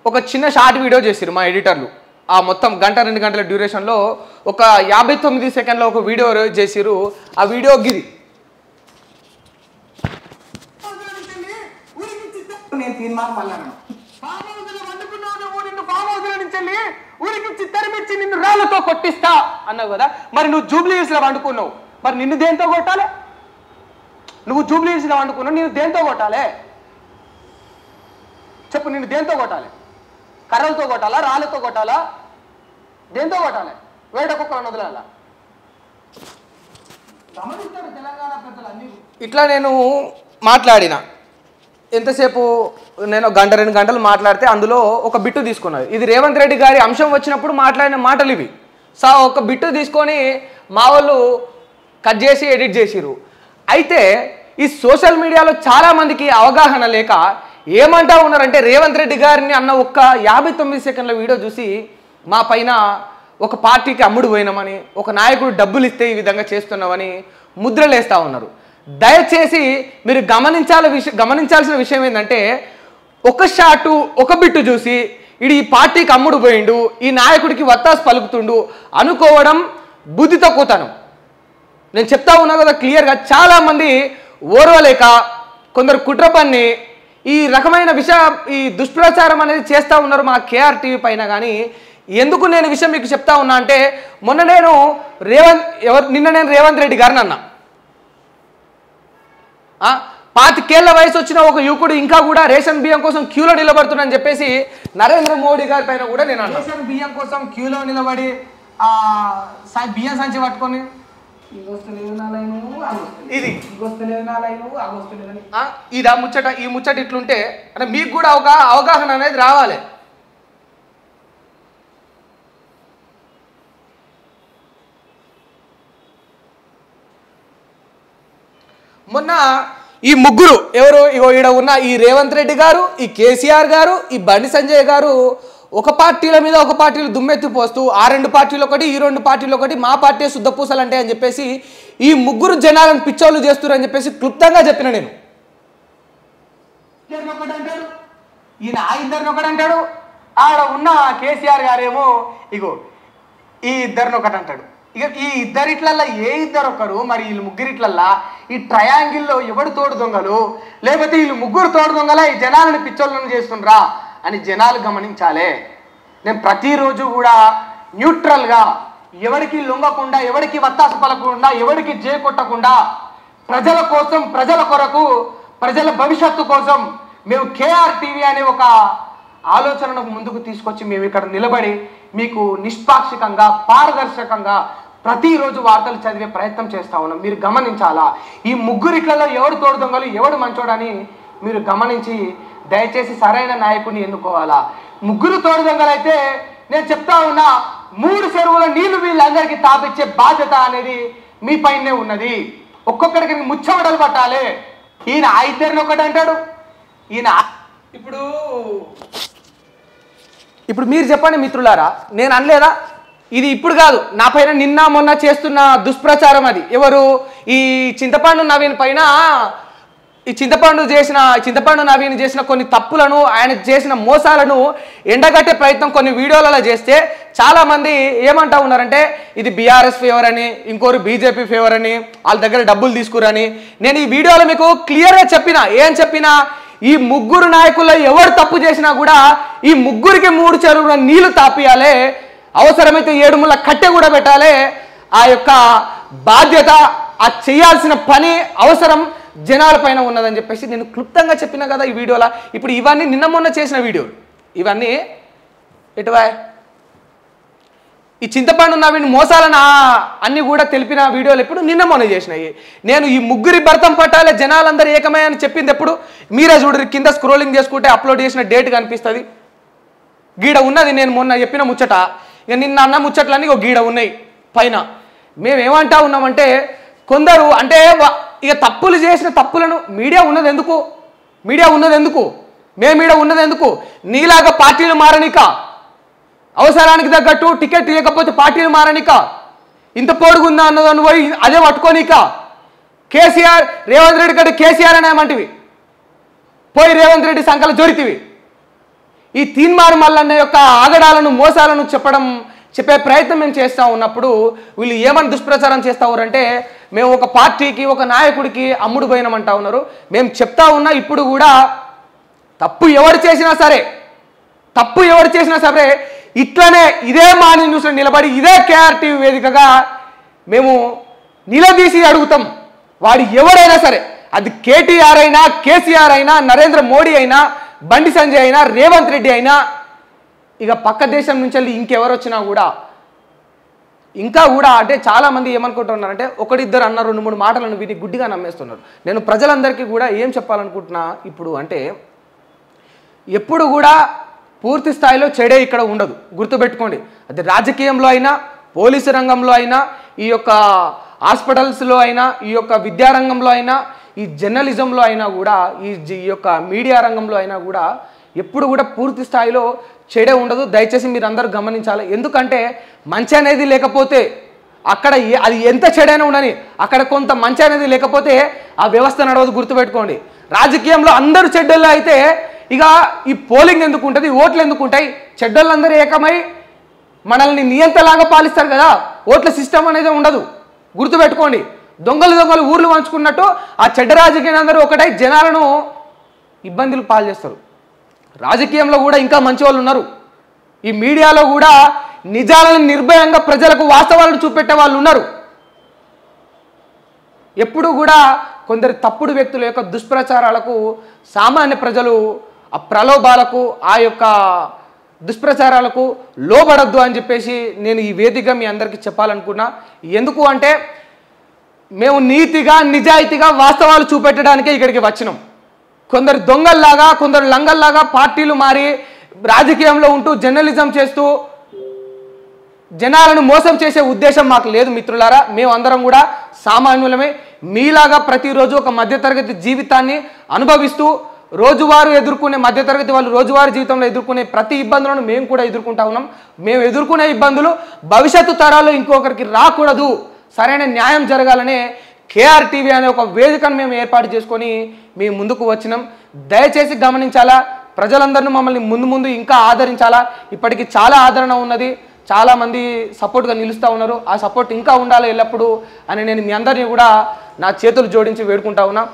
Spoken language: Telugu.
ఒక చిన్న షార్ట్ వీడియో చేసిరు మా ఎడిటర్లు. ఆ మొత్తం గంట 2 గంటల డ్యూరేషన్లో ఒక 59 సెకండ్ల ఒక వీడియో చేసిరు. ఆ వీడియో గిది నేను తీర్మానం మళ్ళాను ఊరికి తరిమిచ్చి నిన్ను రాళ్ళతో కొట్టిస్తా అన్నావు కదా. మరి నువ్వు జూబ్లీ హిల్స్ లో వండుకున్నావు, మరి నిన్ను దేంతో కొట్టాలి? నువ్వు జూబ్లీ హిల్స్ లో వండుకున్నావు, నిన్ను దేంతో కొట్టాలి చెప్పు? నిన్ను దేంతో కొట్టాలి? కర్రలతో కొట్టాలా, రాళ్ళతో కొట్టాలా, దేంతో కొట్టాలి? వేట కుక్కలను వదలాలా? గమనిస్తాడు తెలంగాణ ప్రజలు. ఇట్లా నేను మాట్లాడిన ఎంతసేపు, నేను గంట 2 గంటలు మాట్లాడితే అందులో ఒక బిట్టు తీసుకున్నది. ఇది రేవంత్ రెడ్డి గారి అంశం వచ్చినప్పుడు మాట్లాడిన మాటలు ఇవి. సో ఒక బిట్టు తీసుకొని మా వాళ్ళు కట్ చేసి ఎడిట్ చేసిరు. అయితే ఈ సోషల్ మీడియాలో చాలామందికి అవగాహన లేక ఏమంటా ఉన్నారంటే, రేవంత్ రెడ్డి గారిని అన్న ఒక్క 59 సెకండ్ల వీడియో చూసి మా పైన ఒక పార్టీకి అమ్ముడు పోయినామని, ఒక నాయకుడు డబ్బులు ఇస్తే ఈ విధంగా చేస్తున్నామని ముద్రలేస్తూ ఉన్నారు. దయచేసి మీరు గమనించాల్సిన విషయం ఏంటంటే, ఒక షాటు ఒక బిట్టు చూసి ఇది ఈ పార్టీకి అమ్ముడు పోయిండు, ఈ నాయకుడికి వత్తాసు పలుకుతుండు అనుకోవడం బుద్ధి తక్కువతనం. నేను చెప్తా ఉన్నా కదా క్లియర్గా. చాలామంది ఓర్వలేక కొందరు కుట్ర పన్ని ఈ రకమైన ఈ దుష్ప్రచారం అనేది చేస్తూ ఉన్నారు మా కేఆర్ టీవీ పైన. కానీ ఎందుకు నేను విషయం మీకు చెప్తా ఉన్నా అంటే, నిన్న నేను రేవంత్ రెడ్డి గారిని అన్నా, 25 వయసు వచ్చిన ఒక యువకుడు ఇంకా కూడా రేషన్ బియ్యం కోసం క్యూలో నిలబడుతున్నాడని చెప్పేసి నరేంద్ర మోడీ గారి పైన కూడా నేను అన్నా. రేషన్ బియ్యం కోసం క్యూలో నిలబడి బియ్యం సంచి పట్టుకొని ఇదా ముచ్చట, ఈ ముచ్చట ఇట్లుంటే అంటే మీకు కూడా ఒక అవగాహన అనేది రావాలి. మొన్న ఈ ముగ్గురు ఎవరు, ఈడ ఉన్న ఈ రేవంత్ రెడ్డి గారు, ఈ కేసీఆర్ గారు, ఈ బండి సంజయ్ గారు ఒక పార్టీల మీద ఒక పార్టీలు దుమ్మెత్తి పోస్తూ ఆ 2 పార్టీలు ఒకటి, ఈ 2 పార్టీలు ఒకటి, మా పార్టీ శుద్ధపూసలు అంటే అని చెప్పేసి ఈ ముగ్గురు జనాలను పిచ్చోళ్ళు చేస్తున్నారని చెప్పేసి క్లుప్తంగా చెప్పిన నేను. ఈయన ఇద్దరిని ఒకటి అంటాడు, ఆడ ఉన్న కేసీఆర్ గారేమో ఇగో ఈ ఇద్దరిని ఒకటి అంటాడు. ఇక ఈ ఇద్దరిట్లల్లా ఏ ఇద్దరు ఒకరు, మరి వీళ్ళు ముగ్గురిట్లల్లా ఈ ట్రయాంగిల్లో ఎవడు తోడు దొంగలు, లేకపోతే వీళ్ళు ముగ్గురు తోడు దొంగల ఈ జనాలను పిచ్చోళ్ళను చేస్తుండ్రా అని జనాలు గమనించాలి. నేను ప్రతిరోజు కూడా న్యూట్రల్గా, ఎవరికి లొంగకుండా, ఎవరికి వత్తాసు పలకుండా, ఎవరికి జే కొట్టకుండా, ప్రజల కోసం, ప్రజల కొరకు, ప్రజల భవిష్యత్తు కోసం మేము కేఆర్ టీవీ అనే ఒక ఆలోచనను ముందుకు తీసుకొచ్చి మేము ఇక్కడ నిలబడి మీకు నిష్పాక్షికంగా, పారదర్శకంగా ప్రతిరోజు వార్తలు చదివే ప్రయత్నం చేస్తూ ఉన్నాం. మీరు గమనించాలా, ఈ ముగ్గురిట్లలో ఎవడు తోడు దొంగలు, ఎవడు మంచోడని మీరు గమనించి దయచేసి సరైన నాయకుడిని ఎన్నుకోవాలా. ముగ్గురు తోడు దొంగలు అయితే నేను చెప్తా ఉన్నా, 3 చెరువుల నీళ్లు వీళ్ళందరికీ తాపిచ్చే బాధ్యత అనేది మీ పైనే ఉన్నది. ఒక్కొక్కడికి ముచ్చవడలు పట్టాలి. ఈయన ఇద్దరిని ఒకటి అంటాడు, ఈయన ఇప్పుడు మీరు చెప్పండి మిత్రులారా, నేను అనలేదా? ఇది ఇప్పుడు కాదు, నా పైన నిన్న మొన్న చేస్తున్న దుష్ప్రచారం అది. ఎవరు? ఈ చింతపండు నవీన్ పైన, ఈ చింతపండు నవీన్ చేసిన కొన్ని తప్పులను, ఆయన చేసిన మోసాలను ఎండగట్టే ప్రయత్నం కొన్ని వీడియోలలో చేస్తే చాలామంది ఏమంటా ఉన్నారంటే ఇది బీఆర్ఎస్ ఫేవర్ అని, ఇంకోరు బీజేపీ ఫేవర్ అని, వాళ్ళ దగ్గర డబ్బులు తీసుకురని. నేను ఈ వీడియోలో మీకు క్లియర్గా ఏం చెప్పినా, ఈ ముగ్గురు నాయకుల్లో ఎవరు తప్పు చేసినా కూడా ఈ ముగ్గురికి 3 చెరువుల నీళ్లు తాపియాలి, అవసరమైతే 7 ముళ్ళ కట్టె కూడా పెట్టాలి. ఆ యొక్క బాధ్యత, ఆ చేయాల్సిన పని, అవసరం జనాల పైన ఉన్నదని చెప్పేసి నేను క్లుప్తంగా చెప్పిన కదా ఈ వీడియోలో. ఇప్పుడు ఇవన్నీ నిన్న మొన్న చేసిన వీడియోలు, ఇవన్నీ ఎటువా ఈ చింతపండు నవీన్ మోసాలను అన్ని కూడా తెలిపిన వీడియోలు ఎప్పుడు నిన్న మొన్న చేసినాయి. నేను ఈ ముగ్గురి భర్తం పట్టాలే, జనాలందరూ ఏకమే అని చెప్పింది ఎప్పుడు? మీరే చూడరు, కింద స్క్రోలింగ్ చేసుకుంటే అప్లోడ్ చేసిన డేట్ కనిపిస్తుంది. గీడ ఉన్నది నేను మొన్న చెప్పిన ముచ్చట. ఇక నిన్న అన్న ముచ్చట్లన్నీ ఒక గీడ ఉన్నాయి పైన. మేమేమంటా ఉన్నామంటే, కొందరు అంటే ఇక తప్పులు చేసిన తప్పులను మీడియా ఉన్నది ఎందుకు? మేము మీడియా ఉన్నది ఎందుకు? నీలాగా పార్టీలు మారనిక, అవసరానికి తగ్గట్టు టికెట్ ఇవ్వకపోతే పార్టీలు మారనిక, ఇంత పొడుగుందా అన్నదాన్ని పోయి అదే పట్టుకోనిక. కేసీఆర్, రేవంత్ రెడ్డి కంటే కేసీఆర్ అనేమంటివి, పోయి రేవంత్ రెడ్డి సంకల జోరితివి. ఈ తీన్మార్ మల్లన్న యొక్క ఆగడాలను మోసాలను చెప్పే ప్రయత్నం మేము చేస్తూ ఉన్నప్పుడు వీళ్ళు ఏమని దుష్ప్రచారం చేస్తూ ఉన్నారంటే మేము ఒక పార్టీకి ఒక నాయకుడికి అమ్ముడు పోయినామంటా ఉన్నారు. మేము చెప్తా ఉన్నా ఇప్పుడు కూడా తప్పు ఎవరు చేసినా సరే ఇట్లనే ఇదే మార్నింగ్ న్యూస్లో నిలబడి ఇదే కేఆర్టీవీ వేదికగా మేము నిలదీసి అడుగుతాం. వాడు ఎవరైనా సరే, అది కేటీఆర్ అయినా, కేసీఆర్ అయినా, నరేంద్ర మోడీ అయినా, బండి సంజయ్ అయినా, రేవంత్ రెడ్డి అయినా, ఇక పక్క దేశం నుంచి వెళ్ళి ఇంకెవరు వచ్చినా కూడా ఇంకా కూడా అంటే చాలామంది ఏమనుకుంటున్నారంటే ఒకటిద్దరు అన్న 2-3 మాటలను వీటిని గుడ్డిగా నమ్మేస్తున్నారు. నేను ప్రజలందరికీ కూడా ఏం చెప్పాలనుకుంటున్నా ఇప్పుడు అంటే ఎప్పుడు కూడా పూర్తి స్థాయిలో చెడే ఇక్కడ ఉండదు, గుర్తుపెట్టుకోండి. అది రాజకీయంలో అయినా, పోలీసు రంగంలో అయినా, ఈ యొక్క హాస్పిటల్స్లో అయినా, ఈ యొక్క విద్యారంగంలో అయినా, ఈ జర్నలిజంలో అయినా కూడా, ఈ యొక్క మీడియా రంగంలో అయినా కూడా ఎప్పుడు కూడా పూర్తి స్థాయిలో చెడే ఉండదు. దయచేసి మీరు అందరూ గమనించాలి. ఎందుకంటే మంచి అనేది లేకపోతే అక్కడ అది ఎంత చెడైనా ఉండని, అక్కడ కొంత మంచి అనేది లేకపోతే ఆ వ్యవస్థ నడవదు, గుర్తుపెట్టుకోండి. రాజకీయంలో అందరూ చెడ్డోళ్ళు అయితే ఇక ఈ పోలింగ్ ఎందుకు ఉంటుంది, ఓట్లు ఎందుకు ఉంటాయి? చెడ్డోళ్ళందరూ ఏకమై మనల్ని నియంతలాగా పాలిస్తారు కదా, ఓట్ల సిస్టమ్ అనేది ఉండదు, గుర్తుపెట్టుకోండి. దొంగలు ఊర్లు పంచుకున్నట్టు ఆ చెడ్డ రాజకీయాలందరూ ఒకటై జనాలను ఇబ్బందులు పాలు చేస్తారు. రాజకీయంలో కూడా ఇంకా మంచి వాళ్ళు ఉన్నారు. ఈ మీడియాలో కూడా నిజాలను నిర్భయంగా ప్రజలకు వాస్తవాలను చూపెట్టే వాళ్ళు ఉన్నారు. ఎప్పుడు కూడా కొందరు తప్పుడు వ్యక్తుల యొక్క దుష్ప్రచారాలకు సామాన్య ప్రజలు ఆ ప్రలోభాలకు ఆ యొక్క దుష్ప్రచారాలకు లోబడద్దు అని చెప్పేసి నేను ఈ వేదిక మీ అందరికీ చెప్పాలనుకున్నా. ఎందుకు అంటే మేము నీతిగా నిజాయితీగా వాస్తవాలు చూపెట్టడానికే ఇక్కడికి వచ్చినాం. కొందరు దొంగల్లాగా, కొందరు లంగల్లాగా పార్టీలు మారి రాజకీయంలో ఉంటూ జర్నలిజం చేస్తూ జనాలను మోసం చేసే ఉద్దేశం మాకు లేదు మిత్రులారా. మేమందరం కూడా సామాన్యులమే. మీలాగా ప్రతిరోజు ఒక మధ్యతరగతి జీవితాన్ని అనుభవిస్తూ రోజువారు ఎదుర్కొనే మధ్యతరగతి వాళ్ళు రోజువారీ జీవితంలో ఎదుర్కొనే ప్రతి ఇబ్బందులను మేము కూడా ఎదుర్కొంటా ఉన్నాం. మేము ఎదుర్కొనే ఇబ్బందులు భవిష్యత్తు తరాల్లో ఇంకొకరికి రాకూడదు, సరైన న్యాయం జరగాలనే కేఆర్టీవీ అనే ఒక వేదికను మేము ఏర్పాటు చేసుకొని మేము ముందుకు వచ్చినాం. దయచేసి గమనించాలా, ప్రజలందరినీ మమ్మల్ని ముందు ఇంకా ఆదరించాలా. ఇప్పటికీ చాలా ఆదరణ ఉన్నది, చాలామంది సపోర్ట్గా నిలుస్తూ ఉన్నారు. ఆ సపోర్ట్ ఇంకా ఉండాలి ఎల్లప్పుడూ అని నేను మీ అందరినీ కూడా నా చేతులు జోడించి వేడుకుంటా ఉన్నా.